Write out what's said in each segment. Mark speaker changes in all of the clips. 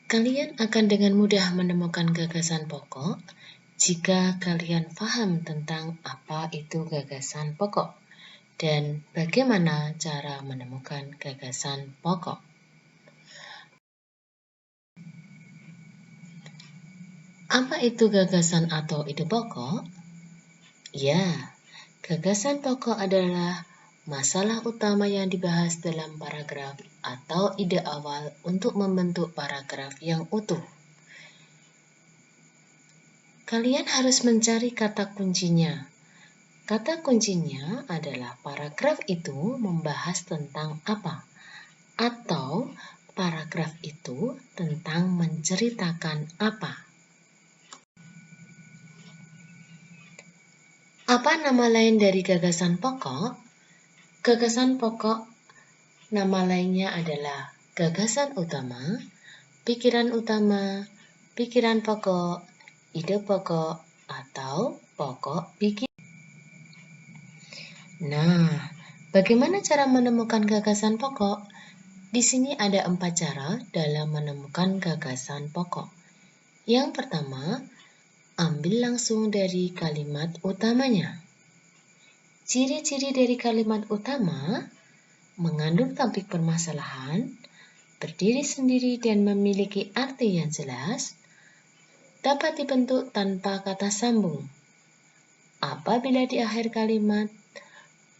Speaker 1: Kalian akan dengan mudah menemukan gagasan pokok jika kalian paham tentang apa itu gagasan pokok dan bagaimana cara menemukan gagasan pokok. Apa itu gagasan atau ide pokok? Ya, gagasan pokok adalah masalah utama yang dibahas dalam paragraf atau ide awal untuk membentuk paragraf yang utuh. Kalian harus mencari kata kuncinya. Kata kuncinya adalah paragraf itu membahas tentang apa, atau paragraf itu tentang menceritakan apa. Apa nama lain dari gagasan pokok? Gagasan pokok nama lainnya adalah gagasan utama, pikiran pokok, ide pokok, atau pokok pikiran. Nah, bagaimana cara menemukan gagasan pokok? Di sini ada 4 cara dalam menemukan gagasan pokok. Yang pertama, ambil langsung dari kalimat utamanya. Ciri-ciri dari kalimat utama mengandung topik permasalahan, berdiri sendiri dan memiliki arti yang jelas, dapat dibentuk tanpa kata sambung. Apabila di akhir kalimat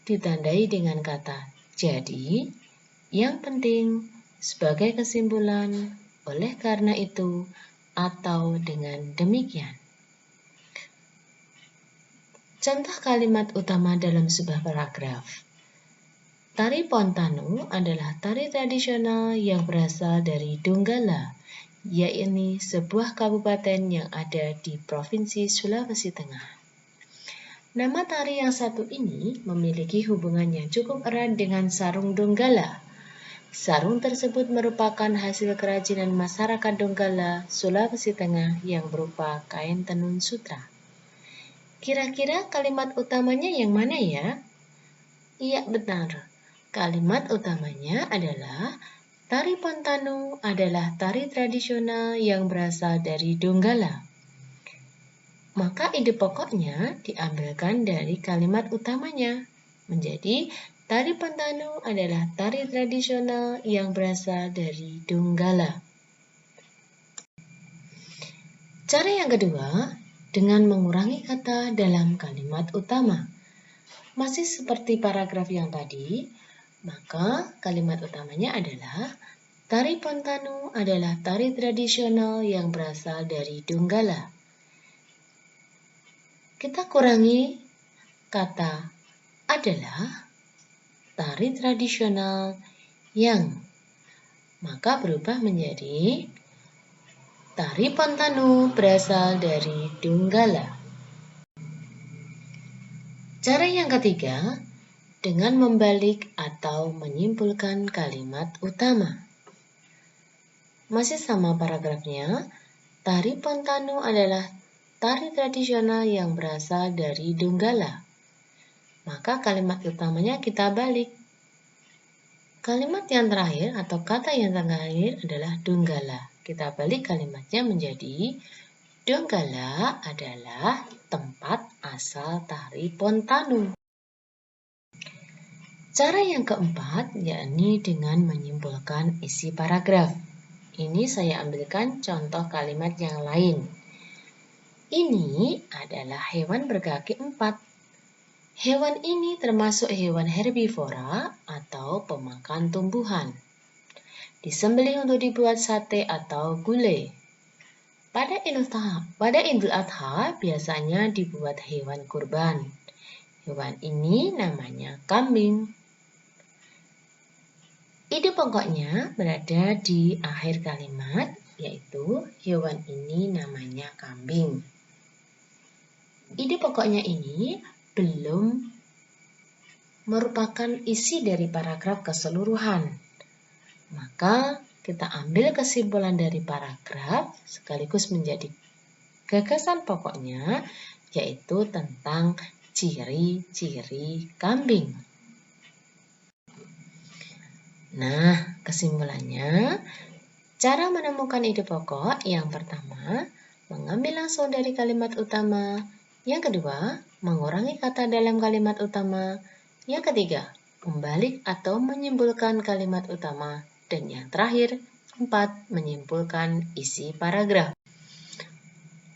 Speaker 1: ditandai dengan kata jadi, yang penting, sebagai kesimpulan, oleh karena itu, atau dengan demikian. Contoh kalimat utama dalam sebuah paragraf. Tari Pontanu adalah tari tradisional yang berasal dari Donggala, yaitu sebuah kabupaten yang ada di Provinsi Sulawesi Tengah. Nama tari yang satu ini memiliki hubungan yang cukup erat dengan sarung Donggala. Sarung tersebut merupakan hasil kerajinan masyarakat Donggala, Sulawesi Tengah yang berupa kain tenun sutra. Kira-kira kalimat utamanya yang mana ya? Iya, benar. Kalimat utamanya adalah Tari Pontanu adalah tari tradisional yang berasal dari Donggala. Maka ide pokoknya diambilkan dari kalimat utamanya, menjadi Tari Pontanu adalah tari tradisional yang berasal dari Donggala. Cara yang kedua, dengan mengurangi kata dalam kalimat utama. Masih seperti paragraf yang tadi, maka kalimat utamanya adalah Tari Pontanu adalah tari tradisional yang berasal dari Donggala. Kita kurangi kata adalah tari tradisional yang, maka berubah menjadi Tari Pontanu berasal dari Donggala. Cara yang ketiga, dengan membalik atau menyimpulkan kalimat utama. Masih sama paragrafnya, Tari Pontanu adalah tari tradisional yang berasal dari Donggala. Maka kalimat utamanya kita balik. Kalimat yang terakhir atau kata yang terakhir adalah Donggala. Kita balik kalimatnya menjadi Donggala adalah tempat asal tari Pontanu. Cara yang keempat yakni dengan menyimpulkan isi paragraf. Ini saya ambilkan contoh kalimat yang lain. Ini adalah hewan berkaki 4. Hewan ini termasuk hewan herbivora atau pemakan tumbuhan. Disembelih untuk dibuat sate atau gulai. Pada Idul Adha biasanya dibuat hewan kurban. Hewan ini namanya kambing. Ide pokoknya berada di akhir kalimat, yaitu hewan ini namanya kambing. Ide pokoknya ini belum merupakan isi dari paragraf keseluruhan. Maka kita ambil kesimpulan dari paragraf sekaligus menjadi gagasan pokoknya, yaitu tentang ciri-ciri kambing. Nah, kesimpulannya, Cara menemukan ide pokok yang pertama, mengambil langsung dari kalimat utama. Yang kedua, mengurangi kata dalam kalimat utama. Yang ketiga, membalik atau menyimpulkan kalimat utama. Dan yang terakhir, 4. Menyimpulkan isi paragraf.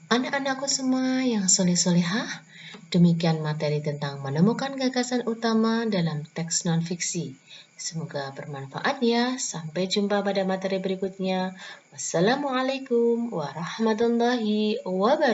Speaker 1: Anak-anakku semua yang soleh-solehah, demikian materi tentang menemukan gagasan utama dalam teks non-fiksi. Semoga bermanfaat ya. Sampai jumpa pada materi berikutnya. Wassalamualaikum warahmatullahi wabarakatuh.